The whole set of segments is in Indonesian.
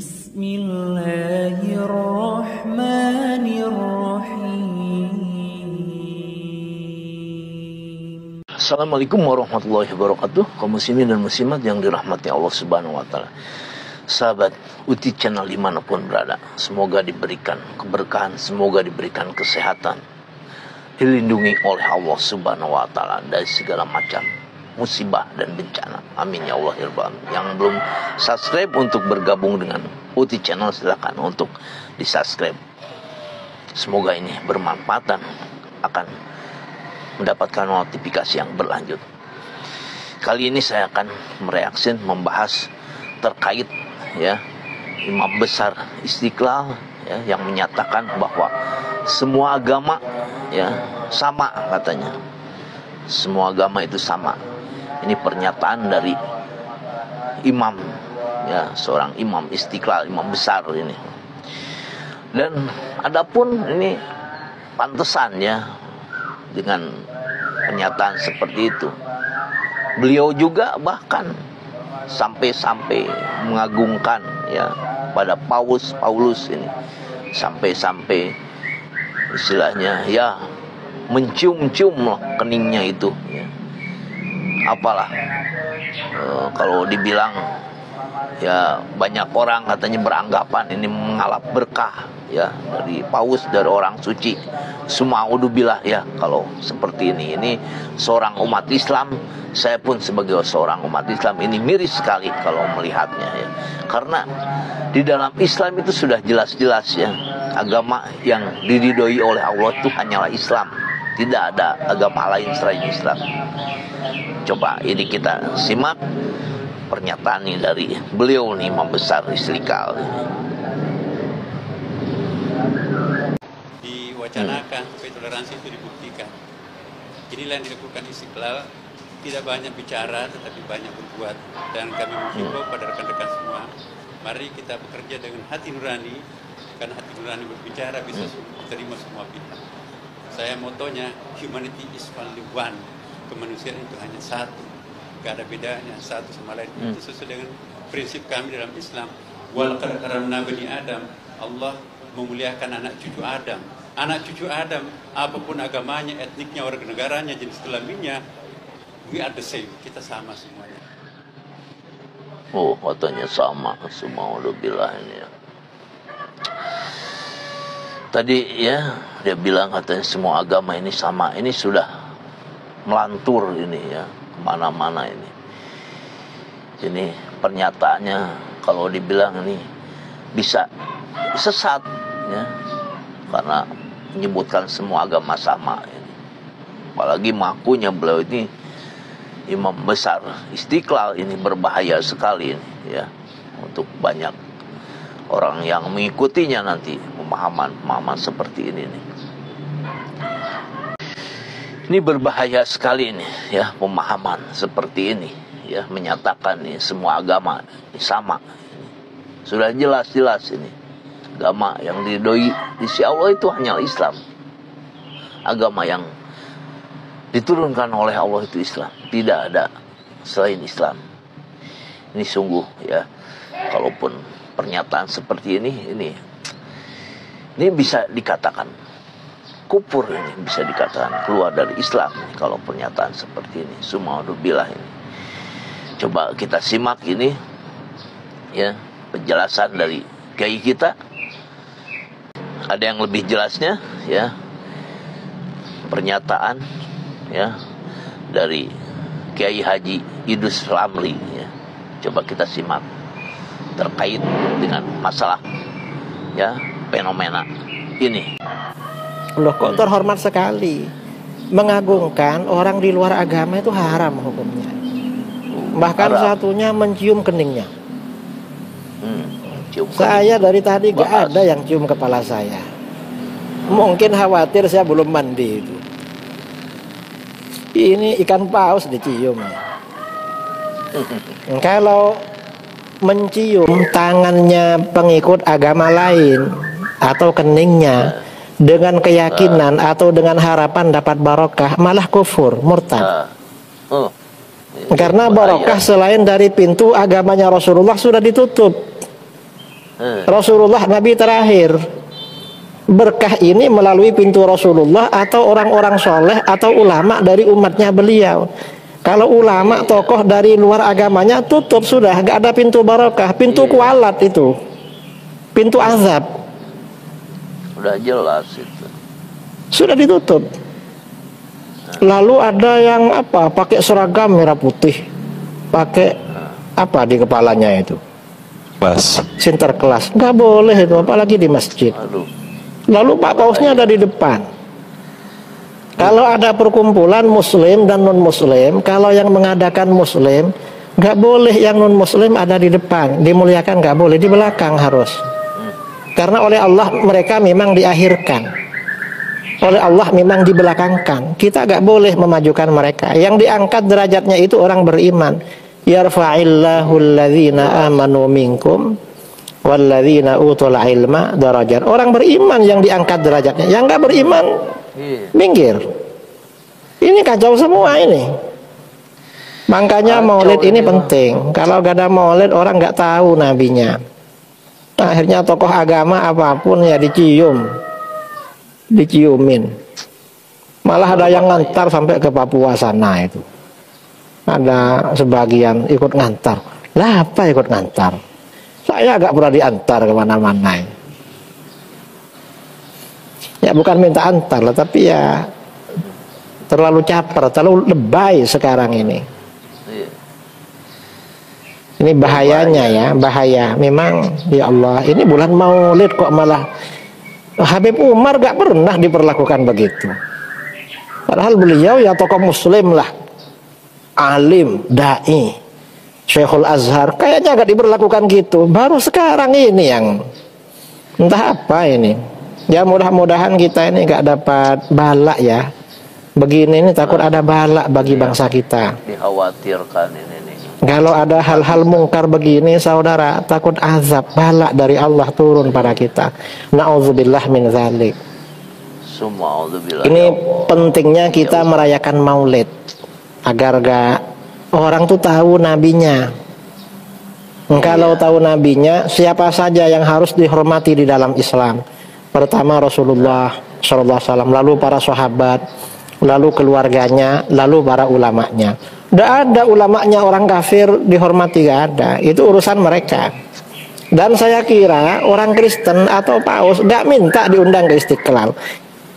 Bismillahirrahmanirrahim. Assalamualaikum warahmatullahi wabarakatuh. Kaum muslimin dan muslimat yang dirahmati Allah Subhanahu wa taala. Sahabat Uti Channel dimanapun berada, semoga diberikan keberkahan, semoga diberikan kesehatan, dilindungi oleh Allah Subhanahu wa taala dari segala macam musibah dan bencana. Amin ya Allah ya Rabbal alamin. Yang belum subscribe untuk bergabung dengan Uti Channel, silakan untuk di subscribe. Semoga ini bermanfaat dan akan mendapatkan notifikasi yang berlanjut. Kali ini saya akan mereaksi, membahas terkait ya Imam Besar Istiqlal ya, yang menyatakan bahwa semua agama ya sama katanya. Semua agama itu sama. Ini pernyataan dari imam ya, seorang imam Istiqlal, imam besar ini. Dan adapun ini pantesan ya dengan pernyataan seperti itu. Beliau juga bahkan sampai mengagungkan ya pada Paulus ini, sampai istilahnya ya mencium-cium keningnya itu ya. Apalah kalau dibilang ya banyak orang katanya beranggapan ini mengalap berkah ya dari Paulus, dari orang suci. Sumaudubillah ya kalau seperti ini seorang umat Islam, saya pun sebagai seorang umat Islam ini miris sekali kalau melihatnya ya. Karena di dalam Islam itu sudah jelas-jelas ya, agama yang diridhoi oleh Allah itu hanyalah Islam. Tidak ada agama lain selain Islam. Coba ini kita simak pernyataan ini dari beliau nih, Imam Besar Istiqlal. Diwacanakan supaya toleransi itu dibuktikan. Inilah yang dilakukan Istiqlal, tidak banyak bicara tetapi banyak berbuat. Dan kami menghimbau pada rekan-rekan semua, mari kita bekerja dengan hati nurani, karena hati nurani berbicara bisa terima semua pihak. Saya motonya humanity is only one, kemanusiaan itu hanya satu, gak ada bedanya satu sama lain. Itu sesuai dengan prinsip kami dalam Islam. Walaqad karamna bani Adam, Allah memuliakan anak cucu Adam. Anak cucu Adam, apapun agamanya, etniknya, warga negaranya, jenis kelaminnya, we are the same, kita sama semuanya. Oh, katanya sama, Sumaudubillah ini ya. Tadi ya dia bilang katanya semua agama ini sama. Ini sudah melantur ini ya kemana-mana ini. Ini pernyataannya kalau dibilang ini bisa sesat ya, karena menyebutkan semua agama sama ini. Apalagi makunya beliau ini imam besar Istiqlal, ini berbahaya sekali ini ya untuk banyak orang yang mengikutinya nanti, pemahaman seperti ini nih. Ini berbahaya sekali ini ya, pemahaman seperti ini ya, menyatakan nih semua agama ini sama. Sudah jelas-jelas ini agama yang diridhoi di sisi Allah itu hanyalah Islam. Agama yang diturunkan oleh Allah itu Islam, tidak ada selain Islam. Ini sungguh ya, kalaupun pernyataan seperti ini bisa dikatakan kufur, ini bisa dikatakan keluar dari Islam ini, kalau pernyataan seperti ini. Sumaudubillah ini. Coba kita simak ini ya penjelasan dari kiai kita. Ada yang lebih jelasnya ya, pernyataan ya dari Kiai Haji Idrus Ramli ya. Coba kita simak terkait dengan masalah ya fenomena ini. Loh, kok terhormat sekali. Mengagungkan orang di luar agama itu haram hukumnya. Bahkan haram. Satunya mencium keningnya. Saya dari tadi gak ada yang cium kepala saya. Mungkin khawatir saya belum mandi itu. Ini ikan paus dicium. Kalau mencium tangannya pengikut agama lain atau keningnya dengan keyakinan atau dengan harapan dapat barokah, malah kufur, murtad. Karena barokah selain dari pintu agamanya Rasulullah sudah ditutup. Rasulullah Nabi terakhir. Berkah ini melalui pintu Rasulullah atau orang-orang soleh atau ulama dari umatnya beliau. Kalau ulama tokoh dari luar agamanya tutup sudah, gak ada pintu barokah, pintu kualat itu, pintu azab. Udah jelas itu. Sudah ditutup. Lalu ada yang apa? Pakai seragam merah putih, pakai apa di kepalanya itu? Sinterklas. Nggak boleh itu, apalagi di masjid. Lalu Pak Pausnya ada di depan. Kalau ada perkumpulan Muslim dan non Muslim, kalau yang mengadakan Muslim, nggak boleh yang non Muslim ada di depan, dimuliakan nggak boleh, di belakang harus. Karena oleh Allah mereka memang diakhirkan, oleh Allah memang dibelakangkan. Kita nggak boleh memajukan mereka. Yang diangkat derajatnya itu orang beriman. Yarfa'illahu alladhina amanu minkum walladzina utul ilma darajat. Orang beriman yang diangkat derajatnya. Yang nggak beriman minggir. Ini kacau semua ini. Makanya maulid ini penting. Kalau gak ada maulid orang nggak tahu nabinya. Akhirnya tokoh agama apapun ya diciumin. Malah ada yang ngantar sampai ke Papua sana itu. Ada sebagian ikut ngantar. Lah apa ikut ngantar? Saya agak pernah diantar kemana-mana. Ya bukan minta antar lah, tapi ya terlalu caper, terlalu lebay sekarang ini. Ini bahayanya ya, bahaya. Memang ya Allah, ini bulan Maulid kok malah Habib Umar gak pernah diperlakukan begitu. Padahal beliau ya tokoh Muslim lah, alim, dai, Syekhul Azhar, kayaknya gak diperlakukan gitu. Baru sekarang ini yang entah apa ini. Ya mudah-mudahan kita ini gak dapat balak ya. Begini ini takut ada balak bagi bangsa kita. Dikhawatirkan ini. Kalau ada hal-hal mungkar begini saudara, takut azab, balak dari Allah turun pada kita. Na'udzubillah min dzalik. Ini pentingnya kita merayakan maulid agar gak orang tuh tahu nabinya. Kalau tahu nabinya, siapa saja yang harus dihormati di dalam Islam. Pertama Rasulullah SAW, lalu para sahabat, lalu keluarganya, lalu para ulamanya. Tidak ada ulamanya orang kafir dihormati, gak ada. Itu urusan mereka. Dan saya kira orang Kristen atau Paus gak minta diundang ke Istiqlal.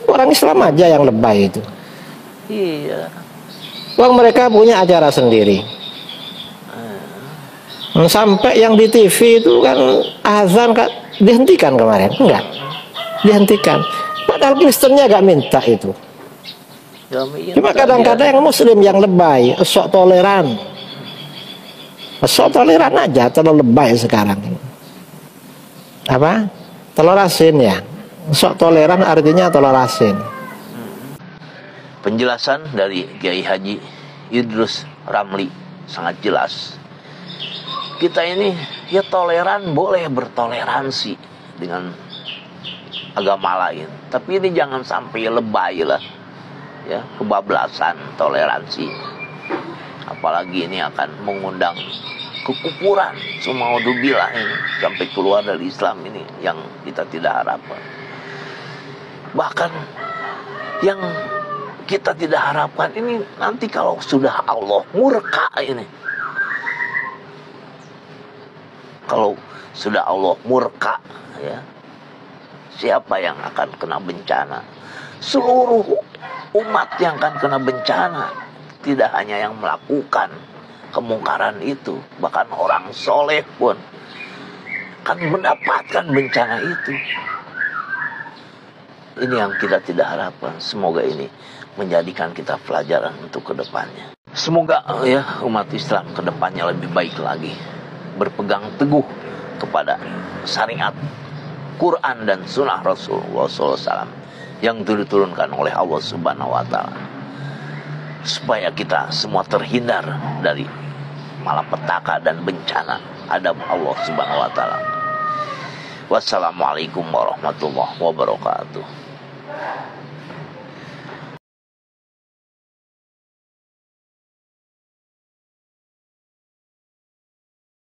Orang Islam aja yang lebay itu. Iya. Wong mereka punya acara sendiri. Sampai yang di TV itu kan azan kan dihentikan kemarin, enggak? Dihentikan. Padahal Kristennya gak minta itu. Cuma kadang-kadang yang Muslim yang lebay, sok toleran. Sok toleran aja, terlalu lebay sekarang. Apa? Telur asin ya. Sok toleran artinya telur asin. Penjelasan dari Kiai Haji Idrus Ramli sangat jelas. Kita ini ya toleran, boleh bertoleransi dengan agama lain. Tapi ini jangan sampai lebay lah. Ya, kebablasan toleransi. Apalagi ini akan mengundang kekufuran. Sumaudzubillah ini sampai keluar dari Islam ini yang kita tidak harapkan. Bahkan yang kita tidak harapkan ini nanti kalau sudah Allah murka ini. Kalau sudah Allah murka ya, siapa yang akan kena bencana? Seluruh umat yang akan kena bencana. Tidak hanya yang melakukan kemungkaran itu, bahkan orang soleh pun akan mendapatkan bencana itu. Ini yang kita tidak harapkan. Semoga ini menjadikan kita pelajaran untuk kedepannya. Semoga ya umat Islam kedepannya lebih baik lagi, berpegang teguh kepada syariat Quran dan sunnah Rasulullah SAW yang diturunkan oleh Allah Subhanahu wa Ta'ala, supaya kita semua terhindar dari malapetaka dan bencana adab Allah Subhanahu wa Ta'ala. Wassalamualaikum warahmatullahi wabarakatuh.